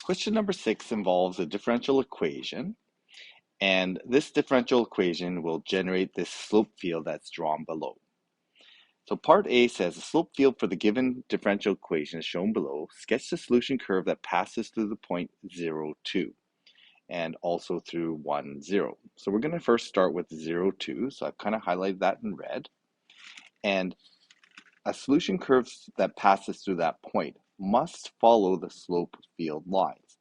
Question number 6 involves a differential equation, and this differential equation will generate this slope field that's drawn below. So part A says the slope field for the given differential equation is shown below. Sketch the solution curve that passes through the point 0, 2, and also through 1, 0. So we're going to first start with 0, 2. So I've kind of highlighted that in red. And a solution curve that passes through that point must follow the slope field lines.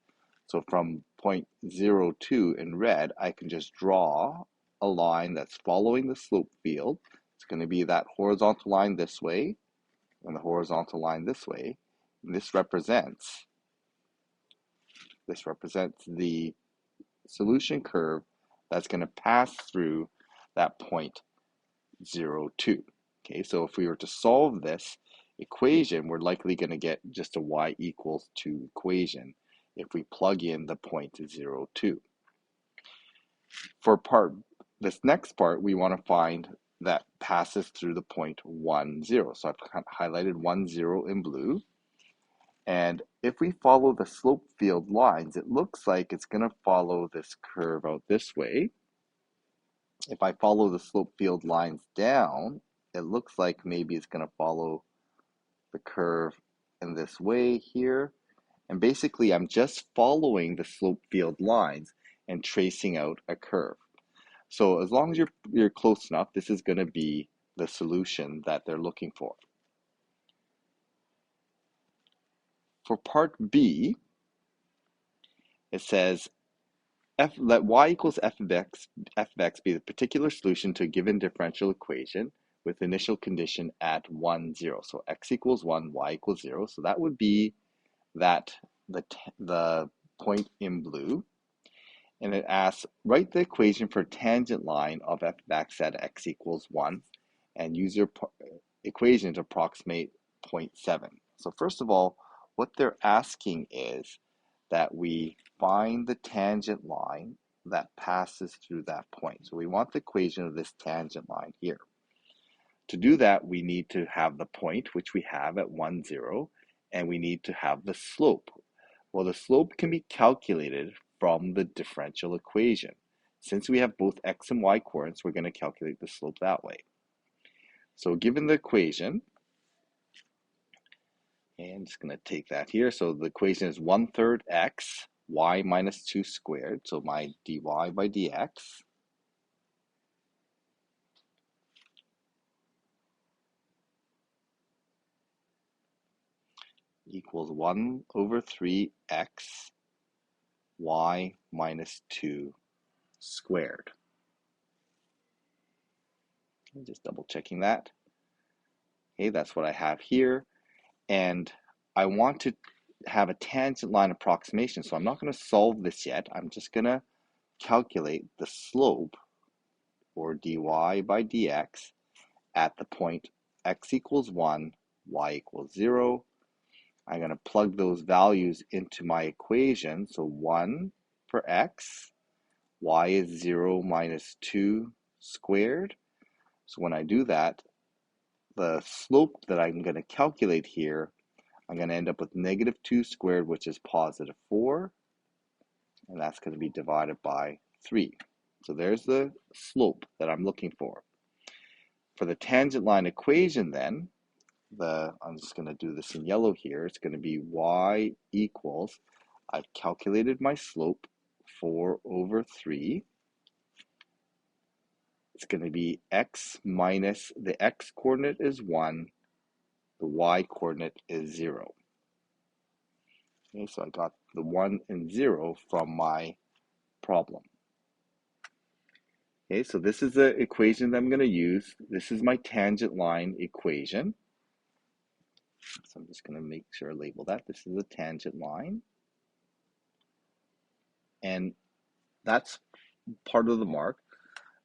So from point 0, 2 in red, I can just draw a line that's following the slope field. It's going to be that horizontal line this way and the horizontal line this way. And this represents the solution curve that's going to pass through that point 0, 2. Okay, so if we were to solve this equation, we're likely going to get just a y equals 2 equation if we plug in the point 0, 2. For this next part, we want to find that passes through the point 1, 0. So I've highlighted 1, 0 in blue. And if we follow the slope field lines, it looks like it's going to follow this curve out this way. If I follow the slope field lines down, it looks like maybe it's going to follow the curve in this way here. And basically, I'm just following the slope field lines and tracing out a curve. So as long as you're close enough, this is going to be the solution that they're looking for. For part B, it says let y equals f of x be the particular solution to a given differential equation with initial condition at 1, 0. So x equals 1, y equals 0. So that would be the point in blue. And it asks, write the equation for tangent line of f of x at x equals 1 and use your equation to approximate 0.7. So first of all, what they're asking is that we find the tangent line that passes through that point. So we want the equation of this tangent line here. To do that, we need to have the point, which we have at 1, 0, and we need to have the slope. Well, the slope can be calculated from the differential equation. Since we have both x and y coordinates, we're going to calculate the slope that way. So given the equation, and I'm just going to take that here. So the equation is 1/3 x, y minus 2 squared. So my dy by dx equals 1/3x, y minus 2 squared. I'm just double checking that. Okay, that's what I have here. And I want to have a tangent line approximation. So I'm not going to solve this yet. I'm just going to calculate the slope, or dy by dx, at the point x equals 1, y equals 0. I'm going to plug those values into my equation. So 1 for x, y is 0 minus 2 squared. So when I do that, the slope that I'm going to calculate here, I'm going to end up with negative 2 squared, which is positive 4. And that's going to be divided by 3. So there's the slope that I'm looking for. For the tangent line equation then, I'm just going to do this in yellow here. It's going to be y equals, I've calculated my slope, 4/3. It's going to be x minus, the x coordinate is 1, the y coordinate is 0. Okay, so I got the 1 and 0 from my problem. Okay, so this is the equation that I'm going to use. This is my tangent line equation. So I'm just going to make sure I label that. This is a tangent line. And that's part of the mark.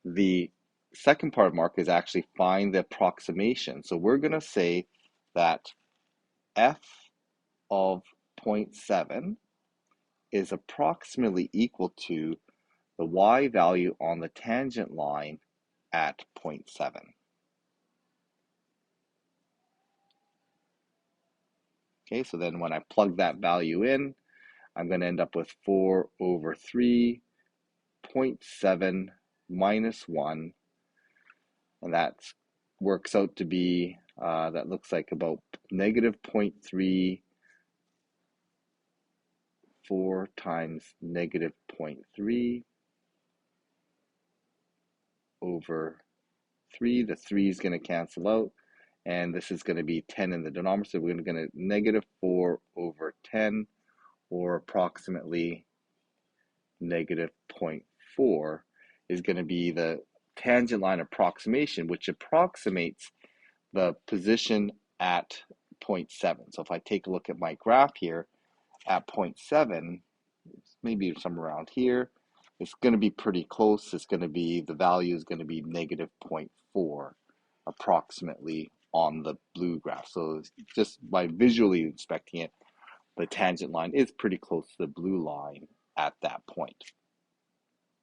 The second part of mark is actually find the approximation. So we're going to say that f of 0.7 is approximately equal to the y value on the tangent line at 0.7. Okay, so then when I plug that value in, I'm going to end up with 4 over 3, 0.7 minus 1, and that works out to be, that looks like about negative 0.3, 4 times negative 0.3 over 3. The 3 is going to cancel out, and this is going to be 10 in the denominator, so we're going to negative 4 over 10, or approximately negative 0.4 is going to be the tangent line approximation, which approximates the position at 0.7. So if I take a look at my graph here at 0.7, maybe somewhere around here, it's going to be pretty close. It's going to be, the value is going to be negative 0.4 approximately on the blue graph. So just by visually inspecting it, the tangent line is pretty close to the blue line at that point.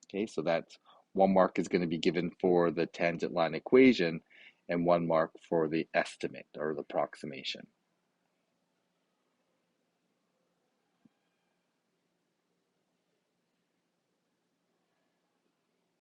Okay, so that's 1 mark is going to be given for the tangent line equation and 1 mark for the estimate or the approximation.